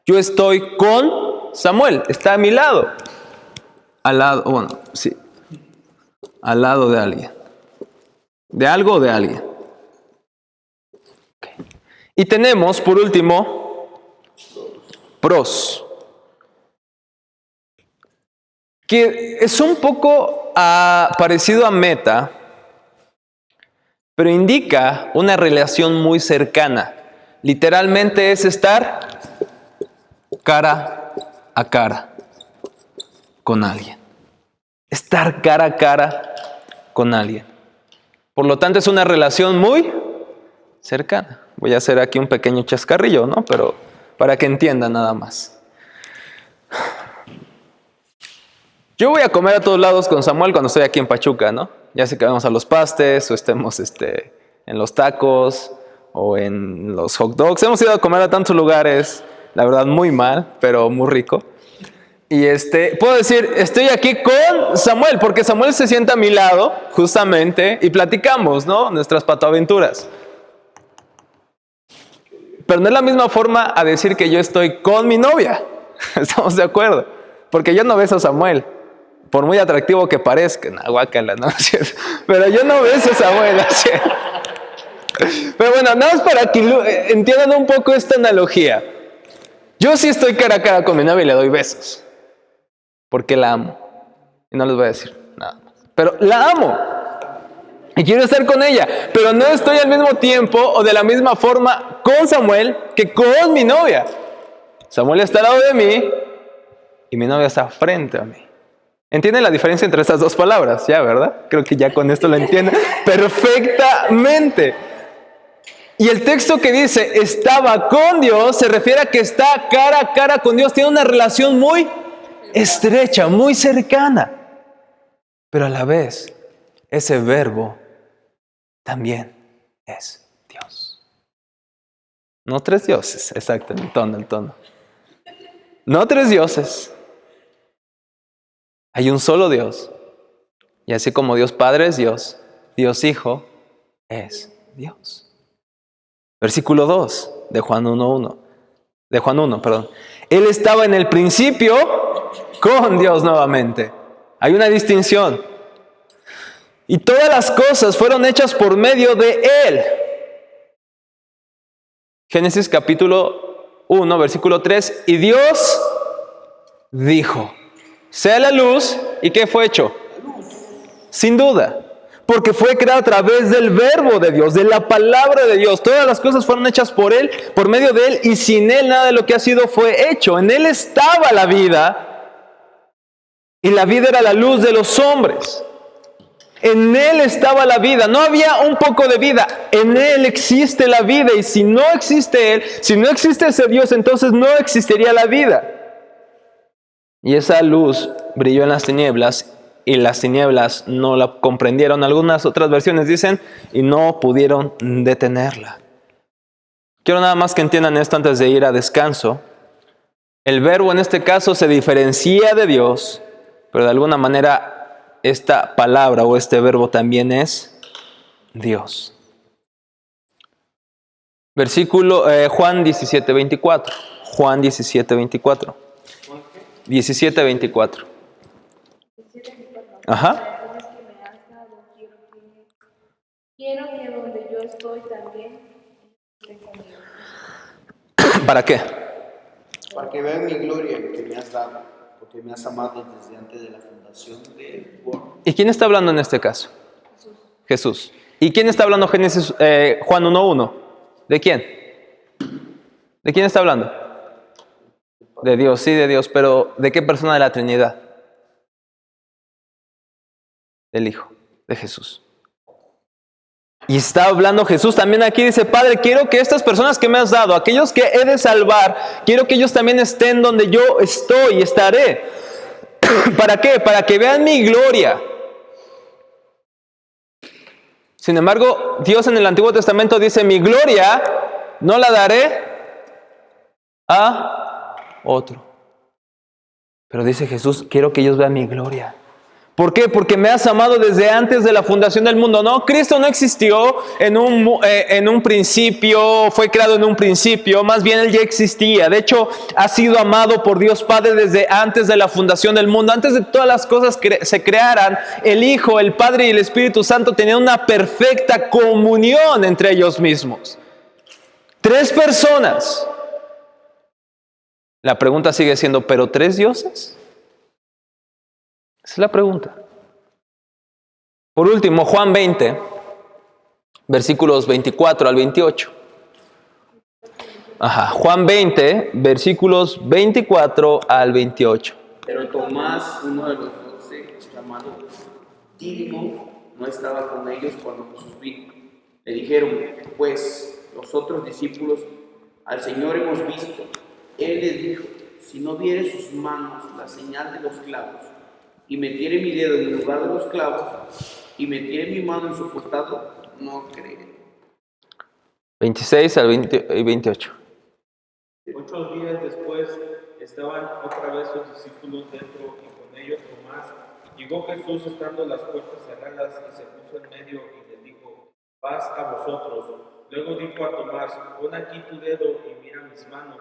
Yo estoy con Samuel, está a mi lado. Al lado, bueno, sí. Al lado de alguien. De algo o de alguien. Okay. Y tenemos, por último, pros. Que es un poco parecido a meta, pero indica una relación muy cercana. Literalmente es estar cara a cara con alguien. Estar cara a cara con alguien. Por lo tanto, es una relación muy cercana. Voy a hacer aquí un pequeño chascarrillo, ¿no? Pero para que entiendan nada más. Yo voy a comer a todos lados con Samuel cuando estoy aquí en Pachuca, ¿no? Ya sea que vamos a los pastes o estemos en los tacos o en los hot dogs. Hemos ido a comer a tantos lugares, la verdad muy mal, pero muy rico. Y puedo decir, estoy aquí con Samuel, porque Samuel se sienta a mi lado, justamente, y platicamos, ¿no? Nuestras patoaventuras. Pero no es la misma forma a decir que yo estoy con mi novia. ¿Estamos de acuerdo? Porque yo no beso a Samuel. Por muy atractivo que parezca, guácala, ¿no? Pero yo no beso a Samuel. Pero bueno, nada más para que entiendan un poco esta analogía. Yo sí estoy cara a cara con mi novia y le doy besos. Porque la amo. Y no les voy a decir nada más. Pero la amo. Y quiero estar con ella. Pero no estoy al mismo tiempo o de la misma forma con Samuel que con mi novia. Samuel está al lado de mí y mi novia está frente a mí. ¿Entienden la diferencia entre estas dos palabras? Ya, ¿verdad? Creo que ya con esto lo entienden perfectamente. Y el texto que dice estaba con Dios se refiere a que está cara a cara con Dios. Tiene una relación muy estrecha, muy cercana. Pero a la vez, ese verbo también es Dios. No tres dioses, exacto, el tono. No tres dioses. Hay un solo Dios. Y así como Dios Padre es Dios, Dios Hijo es Dios. Versículo 2 de Juan 1:1. De Juan 1, perdón. Él estaba en el principio con Dios nuevamente. Hay una distinción. Y todas las cosas fueron hechas por medio de Él. Génesis capítulo 1, versículo 3. Y Dios dijo, sea la luz. ¿Y qué fue hecho? Sin duda. Porque fue creado a través del verbo de Dios, de la palabra de Dios. Todas las cosas fueron hechas por Él, por medio de Él, y sin Él nada de lo que ha sido fue hecho. En Él estaba la vida, y la vida era la luz de los hombres. En Él estaba la vida. No había un poco de vida. En Él existe la vida. Y si no existe Él, si no existe ese Dios, entonces no existiría la vida. Y esa luz brilló en las tinieblas, y las tinieblas no la comprendieron. Algunas otras versiones dicen, y no pudieron detenerla. Quiero nada más que entiendan esto antes de ir a descanso. El verbo en este caso se diferencia de Dios, pero de alguna manera esta palabra o este verbo también es Dios. Versículo Juan 17:24. Juan 17:24. 17:24. Ajá. Quiero que donde yo estoy también estén conmigo. ¿Para qué? Para que vean mi gloria que me has dado, porque me has amado desde antes de la fundación del mundo. ¿Y quién está hablando en este caso? Jesús. ¿Y quién está hablando Génesis Juan 1:1? ¿De quién? ¿De quién está hablando? De Dios, sí, de Dios, pero ¿de qué persona de la Trinidad? Del Hijo, de Jesús. Y está hablando Jesús también aquí, dice, Padre, quiero que estas personas que me has dado, aquellos que he de salvar, quiero que ellos también estén donde yo estoy y estaré. ¿Para qué? Para que vean mi gloria. Sin embargo, Dios en el Antiguo Testamento dice, mi gloria no la daré a otro. Pero dice Jesús, quiero que ellos vean mi gloria. ¿Por qué? Porque me has amado desde antes de la fundación del mundo. No, Cristo no existió en un principio, fue creado en un principio, más bien Él ya existía. De hecho, ha sido amado por Dios Padre desde antes de la fundación del mundo. Antes de todas las cosas se crearan, el Hijo, el Padre y el Espíritu Santo tenían una perfecta comunión entre ellos mismos. 3 personas. La pregunta sigue siendo, ¿pero 3 dioses? Esa es la pregunta. Por último, Juan 20, versículos 24 al 28. Juan 20, versículos 24 al 28. Pero Tomás, uno de los 12, llamado Dídimo, no estaba con ellos cuando Jesús vino. Le dijeron, pues, los otros discípulos, al Señor hemos visto. Él les dijo, si no viere sus manos la señal de los clavos, y metiere mi dedo en el lugar de los clavos, y metiere mi mano en su costado, no creeré. 26 al 28. 8 días después estaban otra vez sus discípulos dentro y con ellos Tomás. Llegó Jesús estando las puertas cerradas y se puso en medio y les dijo, paz a vosotros. Luego dijo a Tomás, pon aquí tu dedo y mira mis manos,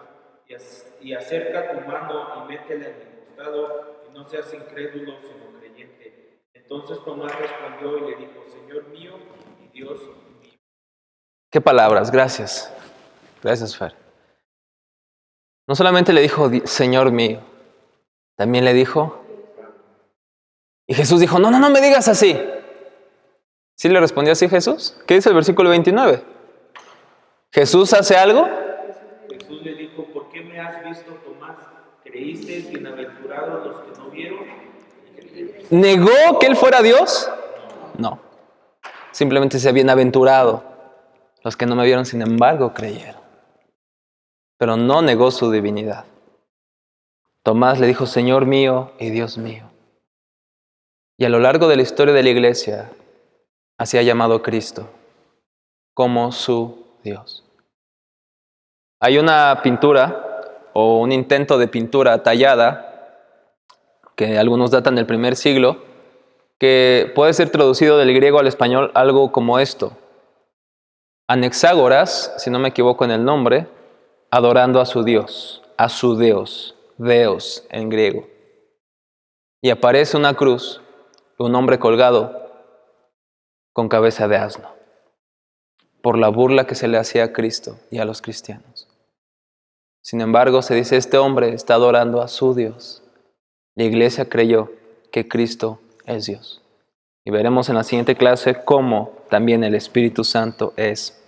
y acerca tu mano y métela en mi costado, y no seas incrédulo sino creyente. Entonces Tomás respondió y le dijo, Señor mío y Dios mío. ¿Qué palabras? Gracias. Gracias, Fer. No solamente le dijo, Señor mío, también le dijo, y Jesús dijo, no me digas así. ¿Sí le respondió así Jesús? ¿Qué dice el versículo 29? ¿Jesús hace algo? Jesús le dijo, ¿por qué me has visto, Tomás? ¿Creísteis bienaventurados los que no vieron? ¿Negó que Él fuera Dios? No. Simplemente dice, bienaventurado. Los que no me vieron, sin embargo, creyeron. Pero no negó su divinidad. Tomás le dijo, Señor mío y Dios mío. Y a lo largo de la historia de la iglesia, así ha llamado Cristo como su Dios. Hay una pintura o un intento de pintura tallada que algunos datan del primer siglo, que puede ser traducido del griego al español algo como esto: Anaxágoras, si no me equivoco en el nombre, adorando a su Dios, Deos en griego. Y aparece una cruz, un hombre colgado con cabeza de asno, por la burla que se le hacía a Cristo y a los cristianos. Sin embargo, se dice, este hombre está adorando a su Dios. La iglesia creyó que Cristo es Dios. Y veremos en la siguiente clase cómo también el Espíritu Santo es